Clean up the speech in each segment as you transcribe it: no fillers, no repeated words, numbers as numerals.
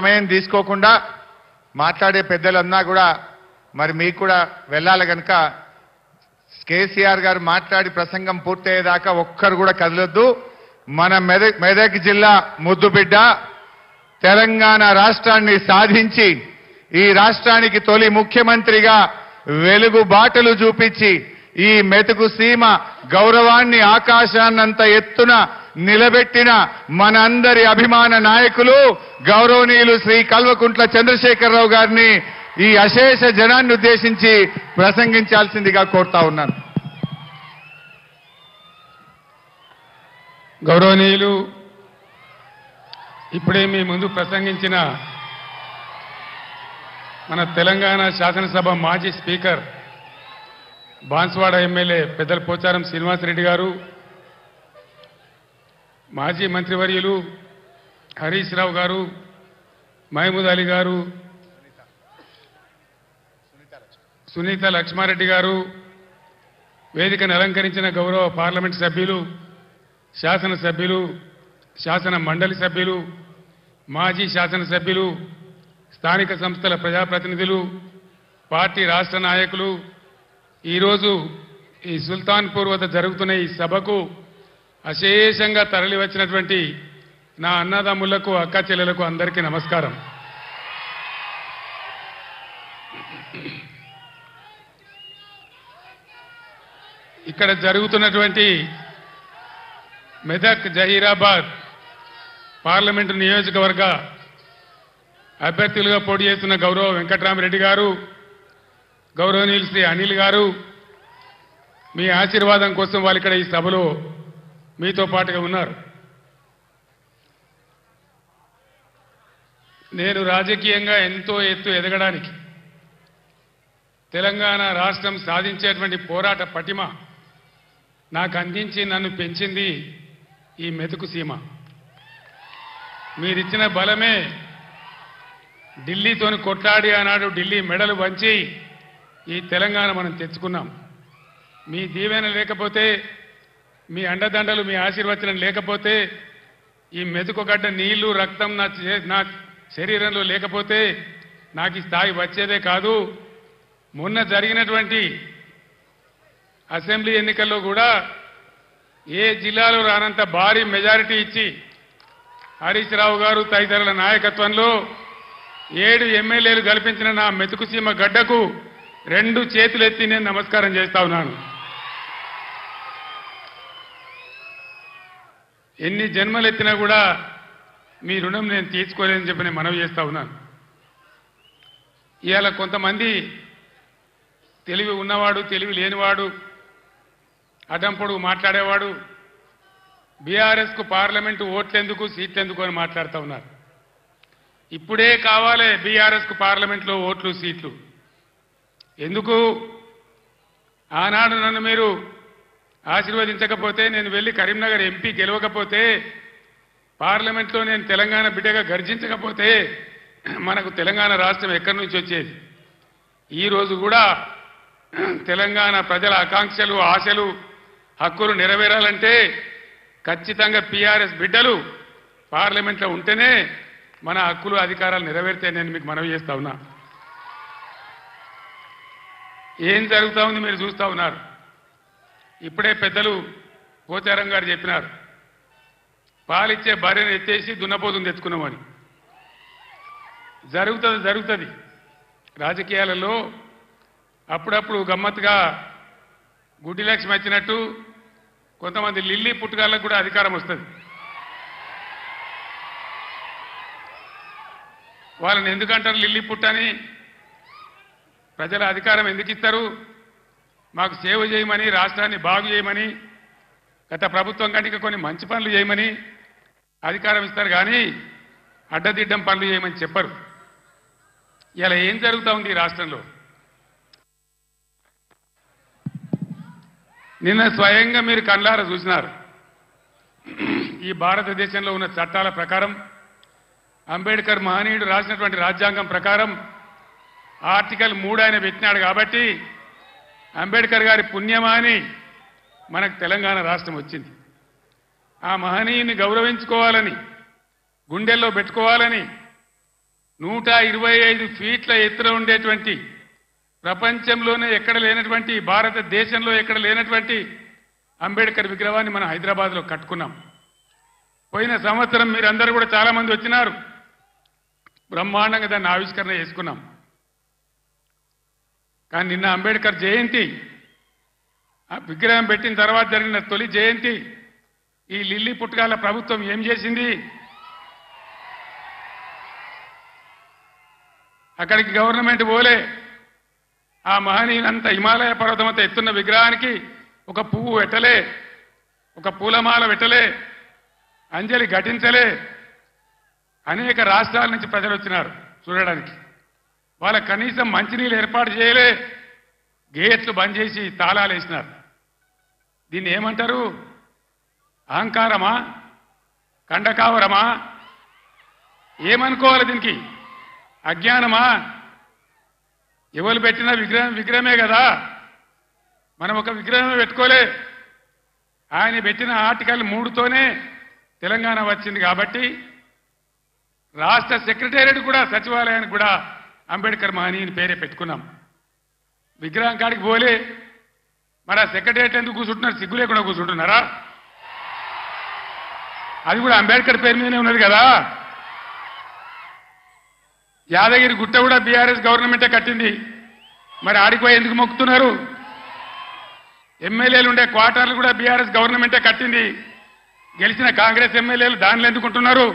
సమయం తీసుకోకుండా మాట్లాడే పెద్దలందరూ కూడా మరి మీకు కూడా వెళ్ళాలి కనుక కేసీఆర్ గారు మాట్లాడి ప్రసంగం పూర్తయ్యేదాకా ఒక్కరు కూడా కదలొద్దు. మన మెదక్ జిల్లా ముద్దుబిడ్డ తెలంగాణ రాష్ట్రాన్ని సాధించి ఈ రాష్ట్రానికి తొలి ముఖ్యమంత్రిగా వెలుగుబాటలు చూపించి ఈ మెతుకు సీమ గౌరవాన్ని ఆకాశాన్నంత ఎత్తున నిలబెట్టిన మనందరి అభిమాన నాయకులు గౌరవనీయులు శ్రీ కల్వకుంట్ల చంద్రశేఖరరావు గారిని ఈ అశేష జనాన్ని ఉద్దేశించి ప్రసంగించాల్సిందిగా కోరుతా ఉన్నాను. గౌరవనీయులు ఇప్పుడే మీ ముందు ప్రసంగించిన మన తెలంగాణ శాసనసభ మాజీ స్పీకర్ బాన్స్వాడ ఎమ్మెల్యే పెద్దల పోచారం శ్రీనివాసరెడ్డి గారు, మాజీ మంత్రివర్యులు హరీష్ రావు గారు, మహమూద్ అలీ గారు, సునీత లక్ష్మారెడ్డి గారు, వేదికను అలంకరించిన గౌరవ పార్లమెంట్ సభ్యులు, శాసనసభ్యులు, శాసన మండలి సభ్యులు, మాజీ శాసనసభ్యులు, స్థానిక సంస్థల ప్రజాప్రతినిధులు, పార్టీ రాష్ట్ర నాయకులు, ఈరోజు ఈ సుల్తాన్పూర్ వద్ద జరుగుతున్న ఈ సభకు అశేషంగా తరలి వచ్చినటువంటి నా అన్నదమ్ములకు, అక్క చెల్లెలకు అందరికీ నమస్కారం. ఇక్కడ జరుగుతున్నటువంటి మెదక్ జహీరాబాద్ పార్లమెంటు నియోజకవర్గ అభ్యర్థులుగా పోటీ చేస్తున్న గౌరవ వెంకట్రామరెడ్డి గారు, గౌరవనీయులు శ్రీ అనిల్ గారు, మీ ఆశీర్వాదం కోసం వాళ్ళు ఇక్కడ ఈ సభలో మీతో పాటుగా ఉన్నారు. నేను రాజకీయంగా ఎంతో ఎత్తు ఎదగడానికి తెలంగాణ రాష్ట్రం సాధించేటువంటి పోరాట పటిమ నాకు అందించి నన్ను పెంచింది ఈ మెతుకు సీమ. మీరిచ్చిన బలమే ఢిల్లీతోని కొట్లాడి ఆనాడు ఢిల్లీ మెడలు వంచి ఈ తెలంగాణ మనం తెచ్చుకున్నాం. మీ దీవెన లేకపోతే, మీ అండదండలు, మీ ఆశీర్వచనం లేకపోతే, ఈ మెతుకుగడ్డ నీళ్లు రక్తం నా శరీరంలో లేకపోతే నాకు ఈ స్థాయి వచ్చేదే కాదు. మొన్న జరిగినటువంటి అసెంబ్లీ ఎన్నికల్లో కూడా ఏ జిల్లాలో రానంత భారీ మెజారిటీ ఇచ్చి హరీష్ రావు గారు తదితరుల నాయకత్వంలో 7 ఎమ్మెల్యేలు కల్పించిన నా మెతుకుసీమ గడ్డకు 2 చేతులెత్తి నేను నమస్కారం చేస్తా ఉన్నాను. ఎన్ని జన్మలెత్తినా కూడా మీ రుణం నేను తీర్చుకోలేదని చెప్పి నేను మనవి చేస్తా ఉన్నాను. ఇవాళ కొంతమంది తెలివి ఉన్నవాడు, తెలివి లేనివాడు, అడంపొడుగు మాట్లాడేవాడు బీఆర్ఎస్కు పార్లమెంటు ఓట్లెందుకు, సీట్లెందుకు అని మాట్లాడుతూ ఉన్నారు. ఇప్పుడే కావాలి బీఆర్ఎస్కు పార్లమెంట్లో ఓట్లు, సీట్లు. ఎందుకు? ఆనాడు నన్ను మీరు ఆశీర్వదించకపోతే, నేను వెళ్ళి కరీంనగర్ ఎంపీ గెలవకపోతే, పార్లమెంట్లో నేను తెలంగాణ బిడ్డగా గర్జించకపోతే మనకు తెలంగాణ రాష్ట్రం ఎక్కడి నుంచి వచ్చేది? ఈరోజు కూడా తెలంగాణ ప్రజల ఆకాంక్షలు, ఆశలు, హక్కులు నెరవేరాలంటే ఖచ్చితంగా పీఆర్ఎస్ బిడ్డలు పార్లమెంట్లో ఉంటేనే మన హక్కులు, అధికారాలు నెరవేరితే నేను మీకు మనవి చేస్తా ఉన్నా. ఏం జరుగుతూ ఉంది మీరు చూస్తూ ఉన్నారు. ఇప్పుడే పెద్దలు పోచారం గారు చెప్పినారు, పాలిచ్చే భార్యను ఎత్తేసి దున్నపోతుని తెచ్చుకున్నామని. జరుగుతుంది రాజకీయాలలో. అప్పుడప్పుడు గమ్మత్తుగా గుడ్డి లక్ష్మి వచ్చినట్టు కొంతమంది లిల్లీ పుట్టుగాళ్ళకు కూడా అధికారం వస్తుంది. వాళ్ళని ఎందుకంటారు లిల్లీ పుట్టని? ప్రజల అధికారం ఎందుకు ఇస్తారు? మాకు సేవ చేయమని, రాష్ట్రాన్ని బాగు చేయమని, గత ప్రభుత్వం కంటే కొన్ని మంచి పనులు చేయమని అధికారం ఇస్తారు, కానీ అడ్డదిడ్డం పనులు చేయమని చెప్పరు. ఇలా ఏం జరుగుతూ ఉంది ఈ రాష్ట్రంలో? నిన్న స్వయంగా మీరు కళ్ళారా చూసినారు. ఈ భారతదేశంలో ఉన్న చట్టాల ప్రకారం, అంబేద్కర్ మహనీయుడు రాసినటువంటి రాజ్యాంగం ప్రకారం ఆర్టికల్ 3 ఆయన పెట్టినాడు కాబట్టి అంబేద్కర్ గారి పుణ్యమా అని మనకు తెలంగాణ రాష్ట్రం వచ్చింది. ఆ మహనీయుని గౌరవించుకోవాలని, గుండెల్లో పెట్టుకోవాలని 125 ఫీట్ల ఎత్తున ఉండేటువంటి ప్రపంచంలోనే ఎక్కడ లేనటువంటి భారతదేశంలో ఎక్కడ లేనటువంటి అంబేద్కర్ విగ్రహాన్ని మనం హైదరాబాద్లో కట్టుకున్నాం. పోయిన సంవత్సరం మీరందరూ కూడా చాలా మంది వచ్చినారు. బ్రహ్మాండంగా దాన్ని ఆవిష్కరణ చేసుకున్నాం. కానీ నిన్న అంబేద్కర్ జయంతి, ఆ విగ్రహం పెట్టిన తర్వాత జరిగిన తొలి జయంతి, ఈ లిల్లీ పుట్టకాల ప్రభుత్వం ఏం చేసింది? అక్కడికి గవర్నమెంట్ పోలే. ఆ మహనీయులంతా హిమాలయ పర్వతమంతా ఎత్తున్న విగ్రహానికి ఒక పువ్వు పెట్టలే, ఒక పూలమాల పెట్టలే, అంజలి ఘటించలే. అనేక రాష్ట్రాల నుంచి ప్రజలు వచ్చినారు చూడడానికి. వాళ్ళ కనీసం మంచినీళ్ళు ఏర్పాటు చేయలే, గేట్లు బంద్ చేసి తాళాలు వేసినారు. దీన్ని ఏమంటారు? అహంకారమా? కండకావరమా? ఏమనుకోవాలి దీనికి? అజ్ఞానమా? ఎవరు పెట్టిన విగ్రహమే కదా. మనం ఒక విగ్రహమే పెట్టుకోలే. ఆయన పెట్టిన ఆర్టికల్ 3తోనే తెలంగాణ వచ్చింది. కాబట్టి రాష్ట్ర సెక్రటేరియట్ కూడా, సచివాలయానికి కూడా అంబేద్కర్ మహనీయుని పేరే పెట్టుకున్నాం. విగ్రహం కాడికి పోలే. మరి ఆ సెక్రటేరియట్ ఎందుకు కూర్చుంటున్నారు? సిగ్గు లేకుండా కూర్చుంటున్నారా? అది కూడా అంబేద్కర్ పేరు మీదనే ఉన్నది కదా. యాదగిరి గుట్ట కూడా బీఆర్ఎస్ గవర్నమెంటే కట్టింది. మరి ఆడికి పోయి ఎందుకు మొక్కుతున్నారు? ఎమ్మెల్యేలు ఉండే క్వార్టర్లు కూడా బీఆర్ఎస్ గవర్నమెంటే కట్టింది. గెలిచిన కాంగ్రెస్ ఎమ్మెల్యేలు దానిలో ఎందుకుంటున్నారు?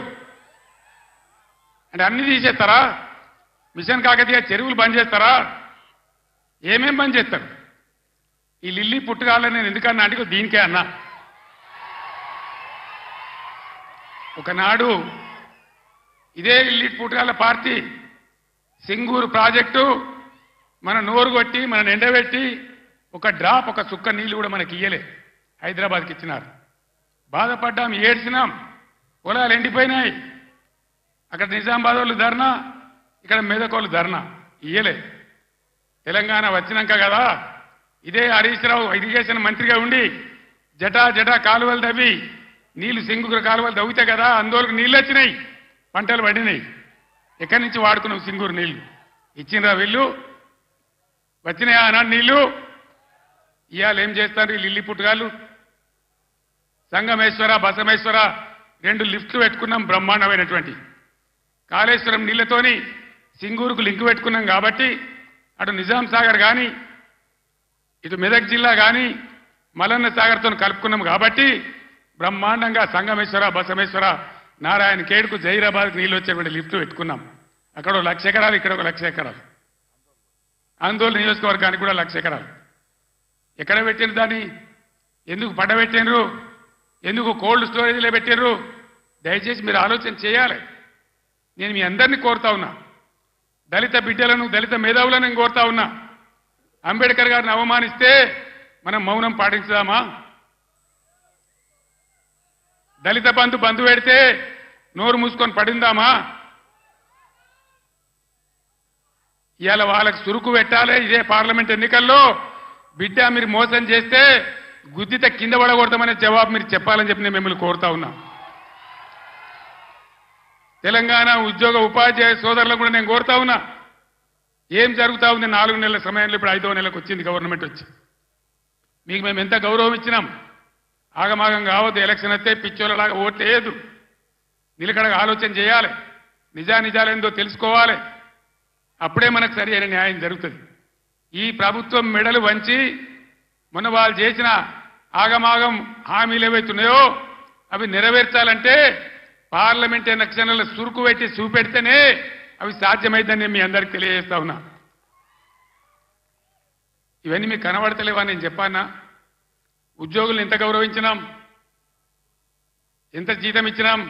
అంటే అన్ని తీసేస్తారా? మిషన్ కాకతీయ చెరువులు బంద్ చేస్తారా? ఏమేం బంద్ చేస్తారు? ఈ లిల్లీ పుట్టుకాలని నేను ఎందుకన్నా అంటే దీనికే అన్నా. ఒకనాడు ఇదే లిల్లీ పుట్టుకాల పార్టీ సింగూరు ప్రాజెక్టు మన నోరు కొట్టి, మన ఎండబెట్టి ఒక డ్రాప్, ఒక చుక్క నీళ్లు కూడా మనకి ఇయ్యలే. హైదరాబాద్కి ఇచ్చినారు. బాధపడ్డాం, ఏడ్చినాం. పొలాలు ఎండిపోయినాయి. అక్కడ నిజామాబాద్ వాళ్ళు ధర్నా, ఇక్కడ మెదక్ వాళ్ళు ధర్నా. ఇయ్యలే. తెలంగాణ వచ్చినాక కదా ఇదే హరీష్ రావు ఇరిగేషన్ మంత్రిగా ఉండి జటా కాలువలు తవ్వి నీళ్లు, సింగూరు కాలువలు తవ్వితే కదా అందులోకి నీళ్ళు వచ్చినాయి, పంటలు పండినాయి. ఎక్కడి నుంచి వాడుకున్నావు సింగూరు నీళ్లు? ఇచ్చినరా వీళ్ళు? వచ్చినాయా అన్నాడు నీళ్లు? ఇవాళ ఏం చేస్తారు ఈ లిల్లీ పుట్టుగాళ్ళు? సంగమేశ్వర, బసమేశ్వర 2 లిఫ్ట్లు పెట్టుకున్నాం బ్రహ్మాండమైనటువంటి. కాళేశ్వరం నీళ్లతోని సింగూరుకు లింక్ పెట్టుకున్నాం కాబట్టి అటు నిజాం సాగర్ కానీ, ఇటు మెదక్ జిల్లా కానీ మలన్న సాగర్తో కలుపుకున్నాం కాబట్టి బ్రహ్మాండంగా సంగమేశ్వర, బసమేశ్వర, నారాయణ ఖేడ్కు, జైరాబాద్కు నీళ్ళు వచ్చేటువంటి లిఫ్ట్లు పెట్టుకున్నాం. అక్కడ 1,00,000 ఎకరాలు, ఇక్కడ 1,00,000 ఎకరాలు. ఆందోళన నియోజకవర్గానికి కూడా 1,00,000 ఎకరాలు. ఎక్కడ పెట్టిన దాన్ని? ఎందుకు పడబెట్టినరు? ఎందుకు కోల్డ్ స్టోరేజ్లో పెట్టినరు? దయచేసి మీరు ఆలోచన చేయాలి. నేను మీ అందరినీ కోరుతా ఉన్నా, దళిత బిడ్డలను, దళిత మేధావులను నేను కోరుతా ఉన్నా. అంబేద్కర్ గారిని అవమానిస్తే మనం మౌనం పాటించుదామా? దళిత బంధు పెడితే నోరు మూసుకొని పడిందామా? ఇవాళ వాళ్ళకి సురుకు పెట్టాలి. ఇదే పార్లమెంట్ ఎన్నికల్లో బిడ్డ మీరు మోసం చేస్తే గుద్దిత కింద పడకూడదామనే జవాబు మీరు చెప్పాలని చెప్పి నేను మిమ్మల్ని కోరుతా ఉన్నా. తెలంగాణ ఉద్యోగ ఉపాధ్యాయ సోదరులకు కూడా నేను కోరుతా ఉన్నా. ఏం జరుగుతా ఉంది? 4 నెలల సమయంలో ఇప్పుడు 5వ నెలకు వచ్చింది గవర్నమెంట్ వచ్చి. మీకు మేము ఎంత గౌరవం ఇచ్చినాం? ఆగమాగం కావద్దు. ఎలక్షన్ వస్తే పిచ్చోళ్ళలాగా ఓట్లు వేయద్దు. నిలకడగా ఆలోచన చేయాలి. నిజాలేందో తెలుసుకోవాలి. అప్పుడే మనకు సరి అయిన న్యాయం జరుగుతుంది. ఈ ప్రభుత్వం మెడలు వంచి మొన్న వాళ్ళు చేసిన ఆగమాగం హామీలు ఏవైతున్నాయో అవి నెరవేర్చాలంటే పార్లమెంట్ ఎలక్షన్లలో సురుకు పెట్టి చూపెడితేనే అవి సాధ్యమైందని మీ అందరికీ తెలియజేస్తా ఉన్నా. ఇవన్నీ మీకు కనబడతలేవా? నేను చెప్పానా? ఉద్యోగులను ఎంత గౌరవించినాం, ఎంత జీతం ఇచ్చినాం,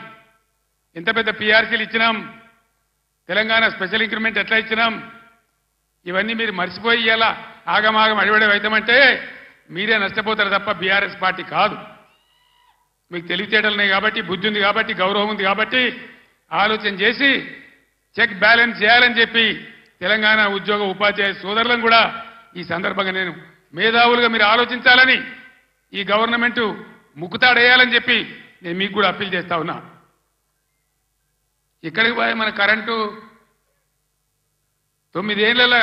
ఎంత పెద్ద పీఆర్సీలు ఇచ్చినాం, తెలంగాణ స్పెషల్ ఇంక్రిమెంట్ ఎట్లా ఇచ్చినాం, ఇవన్నీ మీరు మర్చిపోయి ఇలా ఆగమాగం అడివడే అవుతామంటే మీరే నష్టపోతారు తప్ప బీఆర్ఎస్ పార్టీ కాదు. మీకు తెలివితేటలు ఉన్నాయి కాబట్టి, బుద్ధి ఉంది కాబట్టి, గౌరవం ఉంది కాబట్టి ఆలోచన చేసి చెక్ బ్యాలెన్స్ చేయాలని చెప్పి తెలంగాణ ఉద్యోగ ఉపాధ్యాయ సోదరులను కూడా ఈ సందర్భంగా నేను మేధావులుగా మీరు ఆలోచించాలని, ఈ గవర్నమెంట్ ముక్కుతాడేయాలని చెప్పి నేను మీకు కూడా అప్పీల్ చేస్తా ఉన్నా. ఇక్కడికి పోయి మన కరెంటు 9 ఏళ్ళ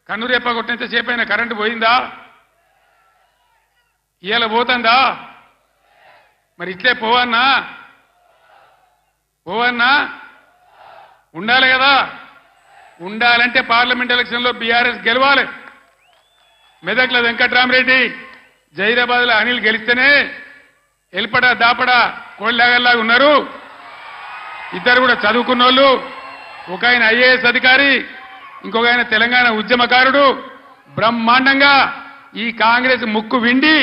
కన్నురేప కొట్టినంత సేపైనా కరెంటు పోయిందా? ఇవాళ పోతుందా? మరి ఇట్లే పోవన్నా ఉండాలి కదా. ఉండాలంటే పార్లమెంట్ ఎలక్షన్లో బీఆర్ఎస్ గెలవాలి. మెదక్ల వెంకట్రామరెడ్డి, జైరాబాద్లో అనిల్ గెలిస్తేనే ఎల్పడా దాపడా కోళ్ళలాగా ఉన్నారు. ఇద్దరు కూడా చదువుకున్న వాళ్ళు. ఒక ఆయన ఐఏఎస్ అధికారి, ఇంకొక ఆయన తెలంగాణ ఉద్యమకారుడు. బ్రహ్మాండంగా ఈ కాంగ్రెస్ ముక్కు విండి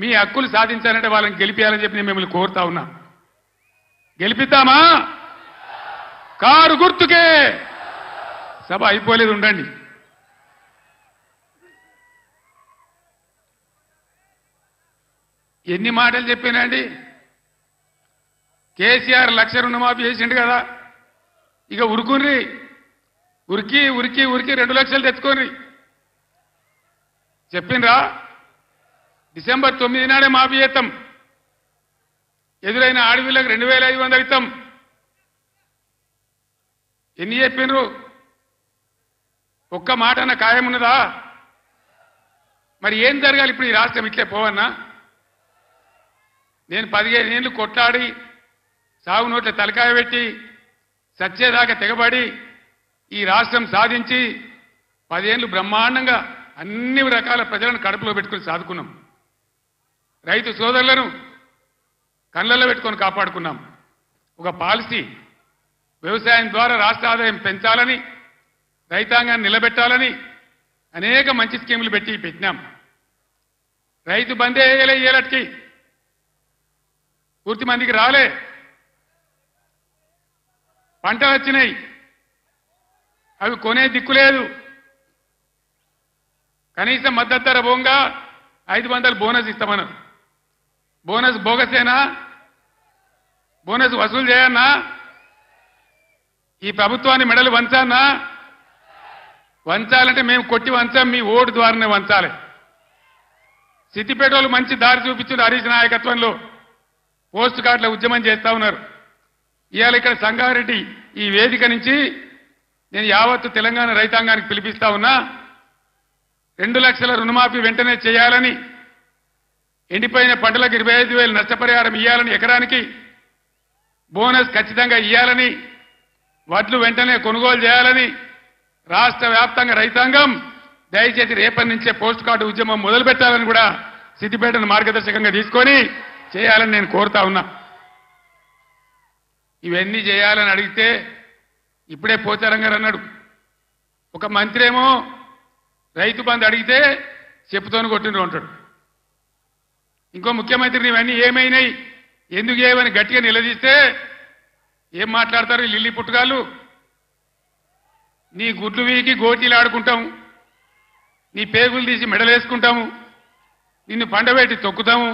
మీ హక్కులు సాధించాలంటే వాళ్ళని గెలిపించాలని చెప్పి నేను మిమ్మల్ని కోరుతా ఉన్నా. గెలిపిద్దామా? కారు గుర్తుకే. సభ అయిపోలేదు, ఉండండి. ఎన్ని మాటలు చెప్పానండి. కేసీఆర్ 1,00,000 రుణమాఫీ చేసిండు కదా, ఇక ఉరికి 2 లక్షలు తెచ్చుకోండి చెప్పిండ్రా? డిసెంబర్ 9 నాడే మాఫీ చేస్తాం. ఎదురైన ఆడవిళ్ళకి 2,500 ఇస్తాం. ఎన్ని చెప్పిండ్రు? ఒక్క మాట అన్న ఖాయం ఉన్నదా? మరి ఏం జరగాలి ఇప్పుడు? ఈ రాష్ట్రం ఇట్లే పోవన్నా? నేను 15 ఏళ్ళు కొట్లాడి సాగు నోట్ల తలకాయ పెట్టి సచ్చేదాకా తెగబడి ఈ రాష్ట్రం సాధించి 10 ఏళ్ళు బ్రహ్మాండంగా అన్ని రకాల ప్రజలను కడుపులో పెట్టుకుని సాదుకున్నాం. రైతు సోదరులను కళ్ళల్లో పెట్టుకొని కాపాడుకున్నాం. ఒక పాలసీ, వ్యవసాయం ద్వారా రాష్ట్ర ఆదాయం పెంచాలని, రైతాంగాన్ని నిలబెట్టాలని అనేక మంచి స్కీములు పెట్టినాం. రైతు బందే వేయలే, ఏలటికి పూర్తి మందికి రాలే. పంటలు వచ్చినాయి, అవి కొనే దిక్కులేదు. కనీసం మద్దతు ధర పోగా 500 బోనస్ ఇస్తామన్నారు. బోనస్ బోగసేనా? బోనస్ వసూలు చేయన్నా? ఈ ప్రభుత్వాన్ని మెడలు వంచానా? వంచాలంటే మేము కొట్టి వంచాం, మీ ఓటు ద్వారానే వంచాలి. సిద్దిపేట వాళ్ళు మంచి దారి చూపించారు. హరీష్ నాయకత్వంలో పోస్ట్ కార్డుల ఉద్యమం చేస్తా ఉన్నారు. ఇవాళ ఇక్కడ సంగారెడ్డి ఈ వేదిక నుంచి నేను యావత్తు తెలంగాణ రైతాంగానికి పిలిపిస్తా ఉన్నా. 2 లక్షల రుణమాఫీ వెంటనే చేయాలని, ఎండిపోయిన పంటలకు 25,000 నష్టపరిహారం ఇవ్వాలని, ఎకరానికి బోనస్ ఖచ్చితంగా ఇవ్వాలని, వడ్లు వెంటనే కొనుగోలు చేయాలని రాష్ట్ర వ్యాప్తంగా రైతాంగం దయచేసి రేపటి నుంచే పోస్ట్ కార్డు ఉద్యమం మొదలు పెట్టాలని కూడా సిద్దిపేటను మార్గదర్శకంగా తీసుకొని చేయాలని నేను కోరుతా ఉన్నా. ఇవన్నీ చేయాలని అడిగితే ఇప్పుడే పోచారం గారు అన్నాడు, ఒక మంత్రి ఏమో రైతు బంధు అడిగితే చెప్పుతోని కొట్టిండ్రు అంటాడు. ఇంకో ముఖ్యమంత్రిని ఇవన్నీ ఏమైనాయి, ఎందుకు ఏమని గట్టిగా నిలదీస్తే ఏం మాట్లాడతారు లిల్లీ పుట్టుగాళ్ళు? నీ గుడ్లు వీకి గోటీలు ఆడుకుంటాము, నీ పేగులు తీసి మెడలేసుకుంటాము, నిన్ను పండబెట్టి తొక్కుతాము,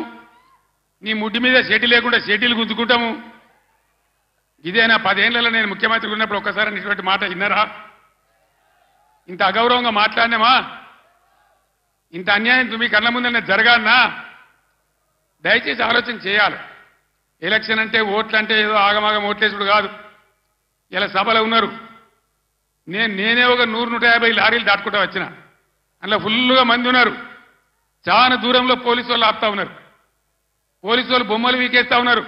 నీ ముడ్డి మీద షెడ్డి లేకుండా షెడ్డీలు గుద్దుకుంటాము. ఇదేనా 10 ఏళ్లలో నేను ముఖ్యమంత్రి ఉన్నప్పుడు ఒక్కసారి ఇటువంటి మాట విన్నారా? ఇంత అగౌరవంగా మాట్లాడినామా? ఇంత అన్యాయం మీ కళ్ళ ముందనే జరగాలన్నా? దయచేసి ఆలోచన చేయాలి. ఎలక్షన్ అంటే ఓట్లు అంటే ఏదో ఆగమాగం ఓట్లేసుడు కాదు. ఇలా సభలో ఉన్నారు, నేనే ఒక 100-150 లారీలు దాటుకుంటా వచ్చిన, అందులో ఫుల్గా మంది ఉన్నారు. చాలా దూరంలో పోలీసు వాళ్ళు ఆపుతా ఉన్నారు, పోలీసు వాళ్ళు బొమ్మలు వీకేస్తా ఉన్నారు.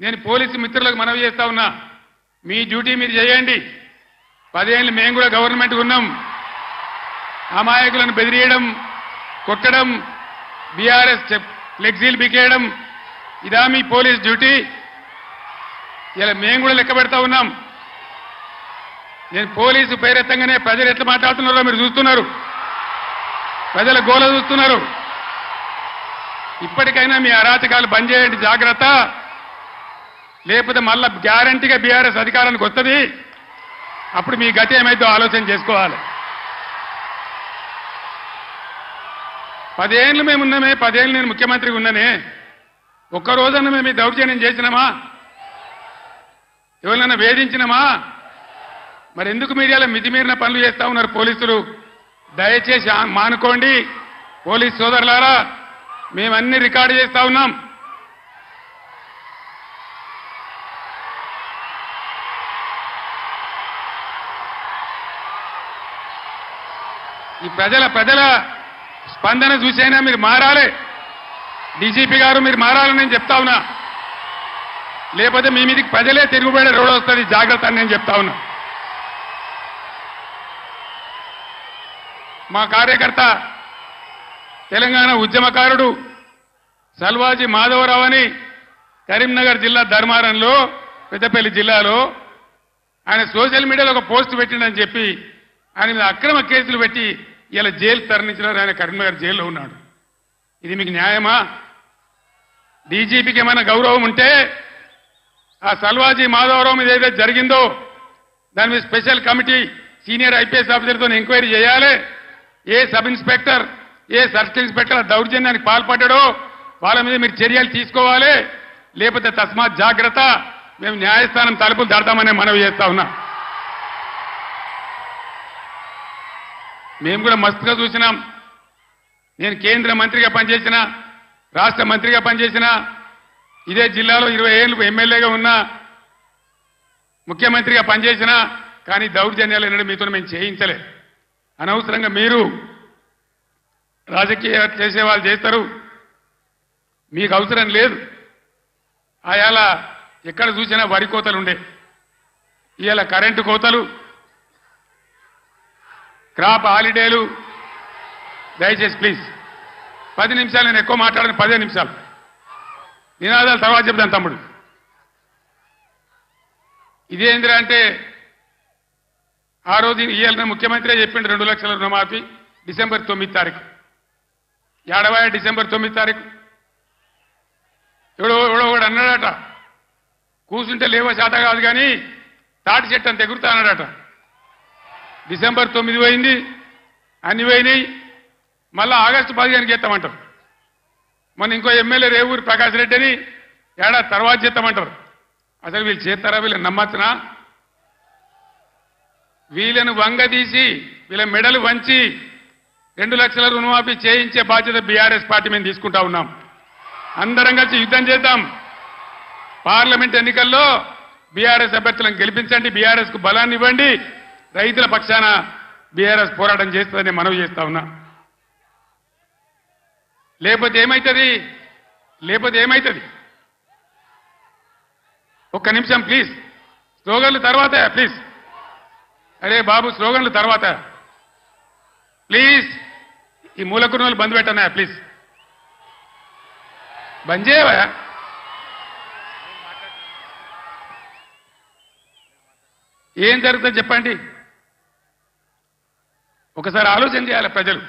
నేను పోలీసు మిత్రులకు మనవి చేస్తా ఉన్నా, మీ డ్యూటీ మీరు చేయండి. 10 ఏళ్ళు మేము కూడా గవర్నమెంట్ ఉన్నాం. అమాయకులను బెదిరియడం, కొట్టడం, బీఆర్ఎస్ ఫ్లెక్సీలు బికేయడం, ఇదా మీ పోలీస్ డ్యూటీ? ఇలా మేము కూడా లెక్క పెడతా ఉన్నాం. నేను పోలీసు పేరెత్తంగానే ప్రజలు ఎట్లా మాట్లాడుతున్నారో మీరు చూస్తున్నారు, ప్రజల గోల చూస్తున్నారు. ఇప్పటికైనా మీ అరాచకాలు బంద్ చేయండి, జాగ్రత్త. లేకపోతే మళ్ళా గ్యారంటీగా బీఆర్ఎస్ అధికారానికి వస్తుంది. అప్పుడు మీ గతి ఏమైందో ఆలోచన చేసుకోవాలి. 10 ఏళ్ళు మేమున్నామే, 10 ఏళ్ళు నేను ముఖ్యమంత్రిగా ఉన్నానే, ఒక్కరోజన్నా మేము ఈ దౌర్జన్యం చేసినామా? ఎవరినైనా వేధించినామా? మరి ఎందుకు మీడియాలో మితిమీరిన పనులు చేస్తా ఉన్నారు పోలీసులు? దయచేసి మానుకోండి పోలీస్ సోదరులారా, మేమన్నీ రికార్డు చేస్తా ఉన్నాం. ఈ ప్రజల స్పందన చూసైనా మీరు మారాలి. డీజీపీ గారు మీరు మారాలని నేను చెప్తా ఉన్నా. లేకపోతే మీ మీదకి ప్రజలే తిరుగుబడే రోడ్ వస్తుంది, జాగ్రత్త అని నేను చెప్తా ఉన్నా. మా కార్యకర్త తెలంగాణ ఉద్యమకారుడు సల్వాజీ మాధవరావు అని కరీంనగర్ జిల్లా ధర్మారంలో పెద్దపల్లి జిల్లాలో ఆయన సోషల్ మీడియాలో ఒక పోస్ట్ పెట్టిండని చెప్పి ఆయన మీద అక్రమ కేసులు పెట్టి ఇలా జైలు తరలించినారు. ఆయన కరీంనగర్ జైల్లో ఉన్నాడు. ఇది మీకు న్యాయమా? డీజీపీకి ఏమైనా గౌరవం ఉంటే ఆ సల్వాజీ మాధవరావు మీద ఏదైతే జరిగిందో దాని మీద స్పెషల్ కమిటీ సీనియర్ ఐపీఎస్ ఆఫీసర్తో ఎంక్వైరీ చేయాలి. ఏ సబ్ ఇన్స్పెక్టర్ ఏ సర్కిల్ ఇన్స్పెక్టర్ దౌర్జన్యానికి పాల్పడ్డాడో వాళ్ళ మీద మీరు చర్యలు తీసుకోవాలి. లేకపోతే తస్మాత్ జాగ్రత్త, మేము న్యాయస్థానం తలుపులు దాడతామని మనవి చేస్తా ఉన్నా. మేము కూడా మస్తుగా చూసినాం. నేను కేంద్ర మంత్రిగా పనిచేసిన, రాష్ట్ర మంత్రిగా పనిచేసిన, ఇదే జిల్లాలో 20 ఏళ్ళు ఎమ్మెల్యేగా ఉన్నా, ముఖ్యమంత్రిగా పనిచేసిన, కానీ దౌర్జన్యాలు ఎన్నడూ మీతో మేము చేయించలే. అనవసరంగా మీరు రాజకీయ చేసే వాళ్ళు చేస్తారు, మీకు అవసరం లేదు. ఆయాల ఎక్కడ చూసినా వరి కోతలు ఉండే, ఇవాళ కరెంటు కోతలు, క్రాప్ హాలిడేలు. దయచేసి ప్లీజ్ 10 నిమిషాలు, నేను ఎక్కువ మాట్లాడను, 15 నిమిషాలు నినాదాలు తర్వాత చెప్తాను తమ్ముడు. ఇదేంద్రా అంటే ఆ రోజు ఇవాళ ముఖ్యమంత్రి చెప్పిండు 2 లక్షల రుణమాఫీ డిసెంబర్ 9 తారీఖు. ఏడవాయ డిసెంబర్ 9 తారీఖు ఎవడో కూడా అన్నాడట, కూర్చుంటే లేవో శాత కాదు కానీ తాటి చెట్టు అంత ఎగురుతా అన్నాడట. డిసెంబర్ 9 పోయింది, అన్ని పోయినాయి. మళ్ళా ఆగస్టు 15కి చేస్తామంటారు. మొన్న ఇంకో ఎమ్మెల్యే రేవూరి ప్రకాష్ రెడ్డి అని ఏడాది తర్వాత చేస్తామంటారు. అసలు వీళ్ళు చేస్తారా? వీళ్ళని నమ్మచ్చునా? వీళ్ళను వంగదీసి వీళ్ళ మెడలు వంచి 2 లక్షల రుణమాఫీ చేయించే బాధ్యత బీఆర్ఎస్ పార్టీ మేము తీసుకుంటా ఉన్నాం. అందరం కలిసి యుద్ధం చేద్దాం. పార్లమెంట్ ఎన్నికల్లో బీఆర్ఎస్ అభ్యర్థులను గెలిపించండి, బీఆర్ఎస్ కు బలాన్ని ఇవ్వండి. రైతుల పక్షాన బీఆర్ఎస్ పోరాటం చేస్తుందని మనవి చేస్తా ఉన్నా. లేకపోతే ఏమైతుంది? ఒక్క నిమిషం ప్లీజ్. స్లోగన్లు తర్వాత ప్లీజ్. అరే బాబు, స్లోగన్లు తర్వాత ప్లీజ్. ఈ మూలకున్నోళ్ళు బంద్ పెట్టన్నా ప్లీజ్. బంద్ చేయవా? ఏం జరుగుతుందో చెప్పండి. ఒకసారి ఆలోచన చేయాలి ప్రజలు.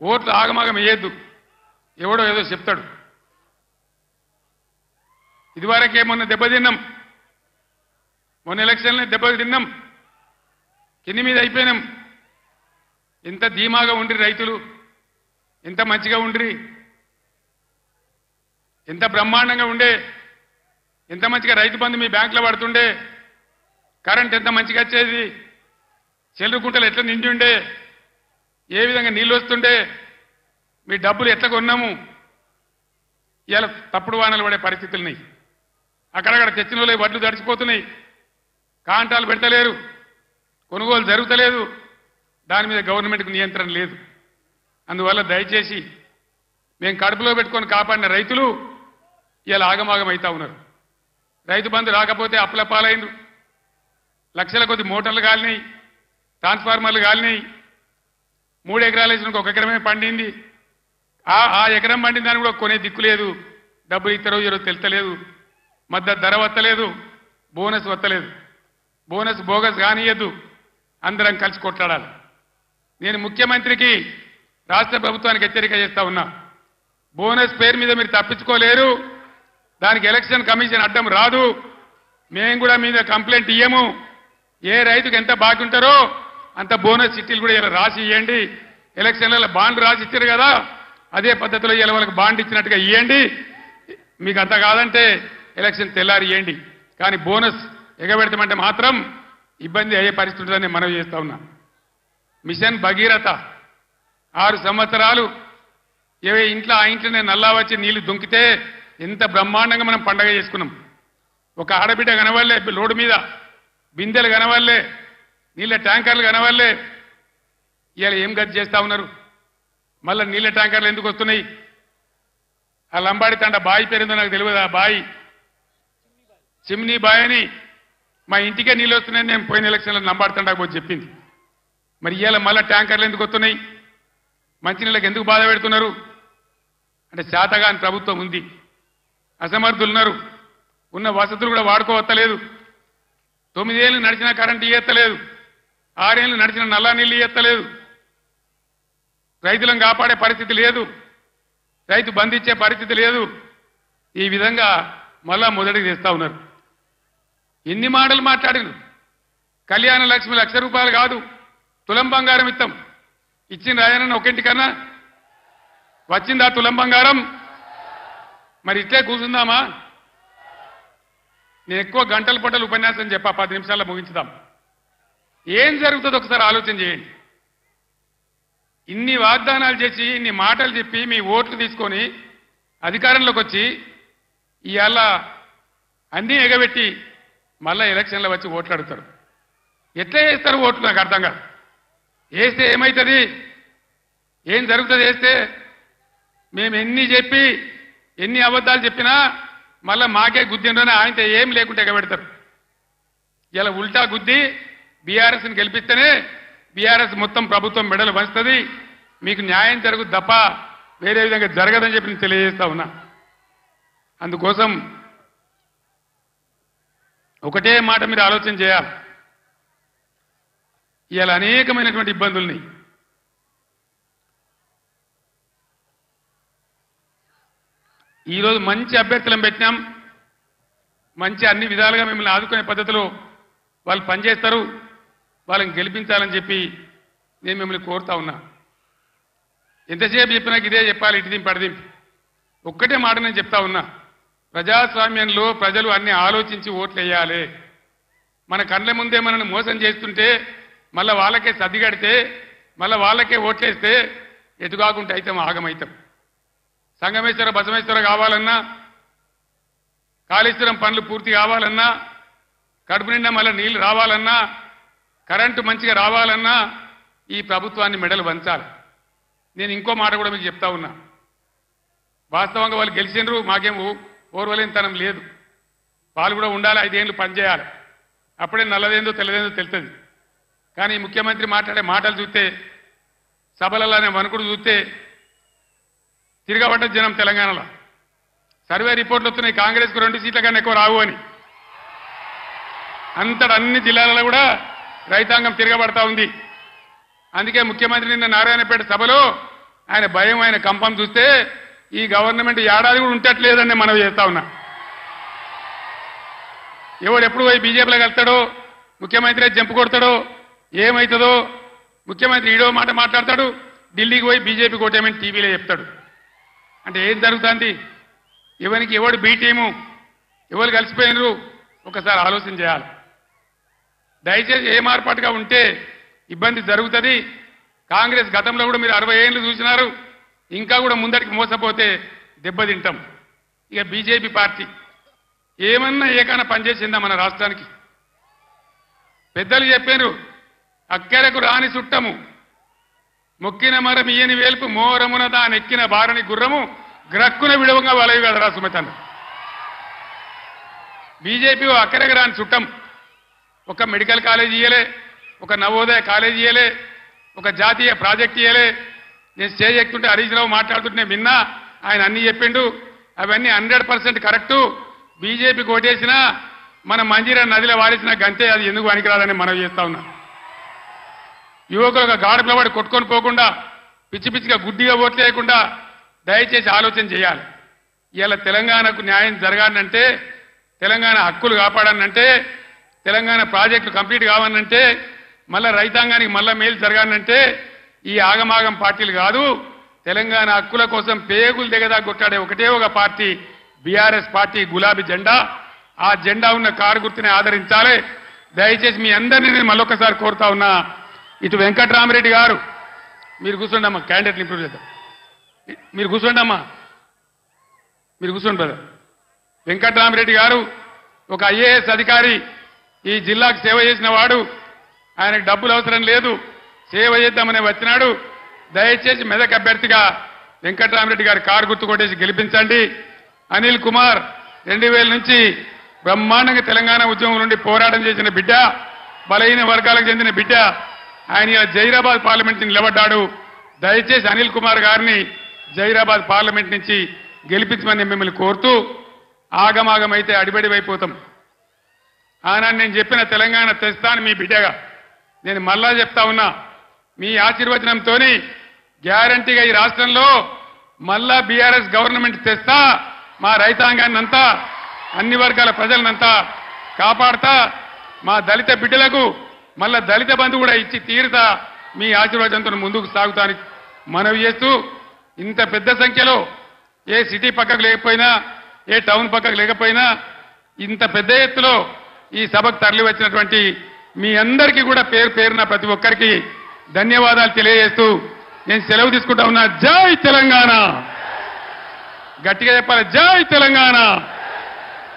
ఓట్లు ఆగమాగం వేయద్దు, ఎవడో ఏదో చెప్తాడు. ఇదివరకే మొన్న దెబ్బతిన్నాం, మొన్న ఎలక్షన్లో దెబ్బతిన్నాం, కింది మీద అయిపోయినాం. ఎంత ధీమాగా ఉండ్రి రైతులు, ఎంత మంచిగా ఉండ్రి, ఎంత బ్రహ్మాండంగా ఉండే, ఎంత మంచిగా రైతు బంధు మీ బ్యాంకులో పడుతుండే, కరెంట్ ఎంత మంచిగా వచ్చేది, చెల్లుకుంటలు ఎట్లా నిండి ఉండే, ఏ విధంగా నీళ్ళు వస్తుండే, మీ డబ్బులు ఎట్లా కొన్నాము. ఇలా తప్పుడు వానలు పడే పరిస్థితులున్నాయి. అక్కడక్కడ తెచ్చిన వాళ్ళే వడ్లు తడిచిపోతున్నాయి, కాంటాలు పెట్టలేరు, కొనుగోలు జరుగుతలేదు. దాని మీద గవర్నమెంట్కు నియంత్రణ లేదు. అందువల్ల దయచేసి మేము కడుపులో పెట్టుకొని కాపాడిన రైతులు ఇలా ఆగమాగం అవుతా ఉన్నారు. రైతు బంధు రాకపోతే అప్పుల పాలైండు, లక్షల కొద్ది మోటార్లు కాలినాయి, ట్రాన్స్ఫార్మర్లు కాలినాయి. 3 ఎకరాలు వేసిన 1 ఎకరమే పండింది. ఆ ఎకరం పండిన దాన్ని కూడా కొనే దిక్కు లేదు. డబ్బులు ఇస్తారో ఇరో తెలుస్తలేదు, మద్దతు ధర వత్తలేదు, బోనస్ వత్తలేదు. బోనస్ బోగస్ కానియద్దు, అందరం కలిసి కొట్లాడాలి. నేను ముఖ్యమంత్రికి రాష్ట్ర ప్రభుత్వానికి హెచ్చరిక చేస్తా ఉన్నా. బోనస్ పేరు మీద మీరు తప్పించుకోలేరు. దానికి ఎలక్షన్ కమిషన్ అడ్డం రాదు. మేము కూడా మీద కంప్లైంట్ ఇయ్యము. ఏ రైతుకు ఎంత బాకీ ఉంటారో అంత బోనస్ చిట్టీలు కూడా ఇలా రాసి ఇవ్వండి. ఎలక్షన్లలో బాండ్ రాసి ఇచ్చారు కదా, అదే పద్ధతిలో ఇలా వాళ్ళకి బాండ్ ఇచ్చినట్టుగా ఇవ్వండి. మీకు అంత కాదంటే ఎలక్షన్ తెల్లారి ఇవ్వండి. కానీ బోనస్ ఎగబెడతామంటే మాత్రం ఇబ్బంది అయ్యే పరిస్థితి ఉంటుందని మనవి చేస్తా ఉన్నా. మిషన్ భగీరథ 6 సంవత్సరాలు ఏ ఇంట్లో ఆ ఇంట్లోనే నల్లా వచ్చి నీళ్లు దుంకితే ఎంత బ్రహ్మాండంగా మనం పండగ చేసుకున్నాం. ఒక ఆడబిడ్డ కనవల్లే, లోడు మీద బిందెలు కనవల్లే, నీళ్ళ ట్యాంకర్లు కనవల్లే. ఇవాళ ఏం గతి చేస్తా ఉన్నారు? మళ్ళీ నీళ్ళ ట్యాంకర్లు ఎందుకు వస్తున్నాయి? ఆ లంబాడి తండ బాయి పేరుందో నాకు తెలియదు. ఆ బాయి చిమ్నీ బాయ్ అని మా ఇంటికే నీళ్ళు వస్తున్నాయని నేను పోయిన ఎలక్షన్లో లంబాడి తండకు పోయి చెప్పింది. మరి ఇవాళ మళ్ళీ ట్యాంకర్లు ఎందుకు వస్తున్నాయి? మంచినీళ్ళకి ఎందుకు బాధ పెడుతున్నారు? అంటే శాతగాని ప్రభుత్వం ఉంది, అసమర్థులున్నారు, ఉన్న వసతులు కూడా వాడుకోవత్తలేదు. 9 ఏళ్ళు నడిచిన కరెంటు ఇయ్యత్తలేదు, 6 ఏళ్ళు నడిచిన నల్లా నీళ్ళు ఇయ్యత్తలేదు, రైతులను కాపాడే పరిస్థితి లేదు, రైతు బంధించే పరిస్థితి లేదు. ఈ విధంగా మళ్ళా మొదటికి తెస్తా ఉన్నారు. ఎన్ని మాటలు మాట్లాడిను? కళ్యాణ లక్ష్మి ₹1,00,000 కాదు, తులం బంగారం ఇస్తాం. ఇచ్చిన రాయనన్న ఒకింటికన్నా వచ్చిందా తులం బంగారం? మరి ఇట్లే కూర్చుందామా? నేను ఎక్కువ గంటల పట్టలు ఉపన్యాసం చెప్పా, 10 నిమిషాల్లో ముగించుదాం. ఏం జరుగుతుందో ఒకసారి ఆలోచన చేయండి. ఇన్ని వాగ్దానాలు చేసి ఇన్ని మాటలు చెప్పి మీ ఓట్లు తీసుకొని అధికారంలోకి వచ్చి ఇవాళ అన్నీ ఎగబెట్టి మళ్ళా ఎలక్షన్లో వచ్చి ఓట్లు అడుగుతారు. ఎట్లా వేస్తారు ఓట్లు? నాకు అర్థం కాదు. వేస్తే ఏమవుతుంది? ఏం జరుగుతుంది వేస్తే? మేము ఎన్ని చెప్పి ఎన్ని అబద్ధాలు చెప్పినా మళ్ళీ మాకే గుద్దిండ్రని ఆయనతో ఏం లేకుంటే ఎగబెడతారు. ఇలా ఉల్టా గుద్ది బీఆర్ఎస్ని గెలిపిస్తేనే బీఆర్ఎస్ మొత్తం ప్రభుత్వం మెడలు పంచుతుంది, మీకు న్యాయం జరుగుతుంది తప్ప వేరే విధంగా జరగదని చెప్పి నేను తెలియజేస్తా ఉన్నా. అందుకోసం ఒకటే మాట మీరు ఆలోచన చేయాలి. ఇవాళ అనేకమైనటువంటి ఇబ్బందుల్ని ఈరోజు మంచి అభ్యర్థులను పెట్టినాం, మంచి అన్ని విధాలుగా మిమ్మల్ని ఆదుకునే పద్ధతిలో వాళ్ళు పనిచేస్తారు, వాళ్ళని గెలిపించాలని చెప్పి నేను మిమ్మల్ని కోరుతా ఉన్నా. ఎంతసేపు చెప్పినా ఇదే చెప్పాలి, ఇటు దింపు అడిదింపు. ఒక్కటే మాట నేను చెప్తా ఉన్నా, ప్రజాస్వామ్యంలో ప్రజలు అన్ని ఆలోచించి ఓట్లు వేయాలి. మన కళ్ళ ముందే మనల్ని మోసం చేస్తుంటే మళ్ళీ వాళ్ళకే సర్దిగడితే మళ్ళీ వాళ్ళకే ఓట్లేస్తే ఎటుగాకుంటే అయితే ఆగమవుతాం. సంగమేశ్వర బసమేశ్వర కావాలన్నా, కాళేశ్వరం పనులు పూర్తి కావాలన్నా, కడుపు నిండా మళ్ళీ నీళ్లు రావాలన్నా, కరెంటు మంచిగా రావాలన్నా ఈ ప్రభుత్వాన్ని మెడలు వంచాలి. నేను ఇంకో మాట కూడా మీకు చెప్తా ఉన్నా. వాస్తవంగా వాళ్ళు గెలిచినరు, మాకేం ఓర్వలేనితనం లేదు. వాళ్ళు కూడా ఉండాలి, 5 ఏళ్ళు పనిచేయాలి. అప్పుడే నల్లదేందో తెల్లదేందో తెలుస్తుంది. కానీ ముఖ్యమంత్రి మాట్లాడే మాటలు చూస్తే, సభలలోనే వణుకుడు చూస్తే తిరగబడ్డ జనం తెలంగాణలో. సర్వే రిపోర్ట్లు వస్తున్నాయి, కాంగ్రెస్కు 2 సీట్ల కన్నా ఎక్కువ రావు అని. అంతటా అన్ని జిల్లాలలో కూడా రైతాంగం తిరగబడతా ఉంది. అందుకే ముఖ్యమంత్రి నిన్న నారాయణపేట సభలో ఆయన భయం, ఆయన కంపం చూస్తే ఈ గవర్నమెంట్ ఏడాది కూడా ఉంటట్లేదని మనం చేస్తా ఉన్నా. ఎవడు ఎప్పుడు పోయి బీజేపీలో వెళ్తాడో, ముఖ్యమంత్రి జంపు కొడతాడో, ఏమవుతుందో. ముఖ్యమంత్రి ఈడో మాట మాట్లాడతాడు, ఢిల్లీకి పోయి బీజేపీ కోటేమని టీవీలో చెప్తాడు. అంటే ఏం జరుగుతుంది? ఎవరికి ఎవడు బీ టీము, ఎవరు కలిసిపోయినరు ఒకసారి ఆలోచన చేయాలి. దయచేసి ఏ మార్పాటుగా ఉంటే ఇబ్బంది జరుగుతుంది. కాంగ్రెస్ గతంలో కూడా మీరు 60 ఏళ్ళు చూసినారు, ఇంకా కూడా ముందటికి మోసపోతే దెబ్బతింటాం. ఇక బీజేపీ పార్టీ ఏమన్నా ఏకైనా పనిచేసిందా మన రాష్ట్రానికి? పెద్దలు చెప్పారు, అక్కెరకు రాని చుట్టము, మొక్కిన మరం ఇయ్యని వేల్పు, మోరమున దానెక్కిన బారని గుర్రము, గ్రక్కున విడవంగా వలవి కదరా సుమతన్న. బీజేపీ అక్కరకు రాని చుట్టం. ఒక మెడికల్ కాలేజ్ ఇయ్యలే, ఒక నవోదయ కాలేజ్ ఇయ్యలే, ఒక జాతీయ ప్రాజెక్ట్ ఇయ్యలే. నేను స్టేజ్ ఎక్కుతుంటే హరీష్ రావు మాట్లాడుతుంటే నేను విన్నా, ఆయన అన్ని చెప్పిండు. అవన్నీ 100% కరెక్టు. బీజేపీకి ఓటేసినా మన మంజీరా నదిలో వారేసిన గంతే, అది ఎందుకు పనికిరాదని మనం చేస్తా ఉన్నా. యువకులు గాఢ పిలవాడి కొట్టుకొని పోకుండా, పిచ్చి పిచ్చిగా గుడ్డిగా ఓట్లు వేయకుండా దయచేసి ఆలోచన చేయాలి. ఇవాళ తెలంగాణకు న్యాయం జరగాలంటే, తెలంగాణ హక్కులు కాపాడాలంటే, తెలంగాణ ప్రాజెక్టులు కంప్లీట్ కావాలంటే, మళ్ళా రైతాంగానికి మళ్ళా మేలు జరగాలంటే ఈ ఆగమాగం పార్టీలు కాదు. తెలంగాణ హక్కుల కోసం పేగులు దిగదా కొట్టాడే ఒకటే ఒక పార్టీ బీఆర్ఎస్ పార్టీ, గులాబీ జెండా. ఆ జెండా ఉన్న కారు గుర్తుని ఆదరించాలి. దయచేసి మీ అందరినీ నేను మళ్ళొకసారి కోరుతా ఉన్నా. ఇటు వెంకట్రామరెడ్డి గారు, మీరు కూర్చోండి అమ్మా, క్యాండిడేట్లు ఇంప్రూవ్ చేద్దాం. మీరు కూర్చోండి అమ్మా, మీరు కూర్చోండి బ్రదర్. వెంకట్రామరెడ్డి గారు ఒక ఐఏఎస్ అధికారి, ఈ జిల్లాకు సేవ చేసిన వాడు. ఆయనకు డబ్బులు అవసరం లేదు, సేవ చేద్దామని వచ్చినాడు. దయచేసి మెదక్ అభ్యర్థిగా వెంకటరామరెడ్డి గారి కారు గుర్తు కొట్టేసి గెలిపించండి. అనిల్ కుమార్ 2000 నుంచి బ్రహ్మాండంగా తెలంగాణ ఉద్యమం నుండి పోరాటం చేసిన బిడ్డ, బలహీన వర్గాలకు చెందిన బిడ్డ. ఆయన ఇలా జైరాబాద్ పార్లమెంట్ నుంచి నిలబడ్డాడు. దయచేసి అనిల్ కుమార్ గారిని జైరాబాద్ పార్లమెంట్ నుంచి గెలిపించమని మిమ్మల్ని కోరుతూ, ఆగమాగమైతే అడిబడి అయిపోతాం. ఆనాడు నేను చెప్పిన తెలంగాణ తెస్తాను మీ బిడ్డగా. నేను మళ్ళా చెప్తా ఉన్నా, మీ ఆశీర్వచనంతో గ్యారంటీగా ఈ రాష్ట్రంలో మళ్ళా బీఆర్ఎస్ గవర్నమెంట్ తెస్తా, మా రైతాంగాన్ని అంతా, అన్ని వర్గాల ప్రజలనంతా కాపాడతా, మా దళిత బిడ్డలకు మళ్ళా దళిత బంధు కూడా ఇచ్చి తీరుతా, మీ ఆశీర్వచనంతో ముందుకు సాగుతానికి మనవి చేస్తూ, ఇంత పెద్ద సంఖ్యలో ఏ సిటీ పక్కకు లేకపోయినా, ఏ టౌన్ పక్కకు లేకపోయినా, ఇంత పెద్ద ఎత్తులో ఈ సభకు తరలి వచ్చినటువంటి మీ అందరికీ కూడా పేరు పేరున ప్రతి ఒక్కరికి ధన్యవాదాలు తెలియజేస్తూ నేను సెలవు తీసుకుంటా ఉన్నా. జై తెలంగాణ. గట్టిగా చెప్పాలి, జై తెలంగాణ.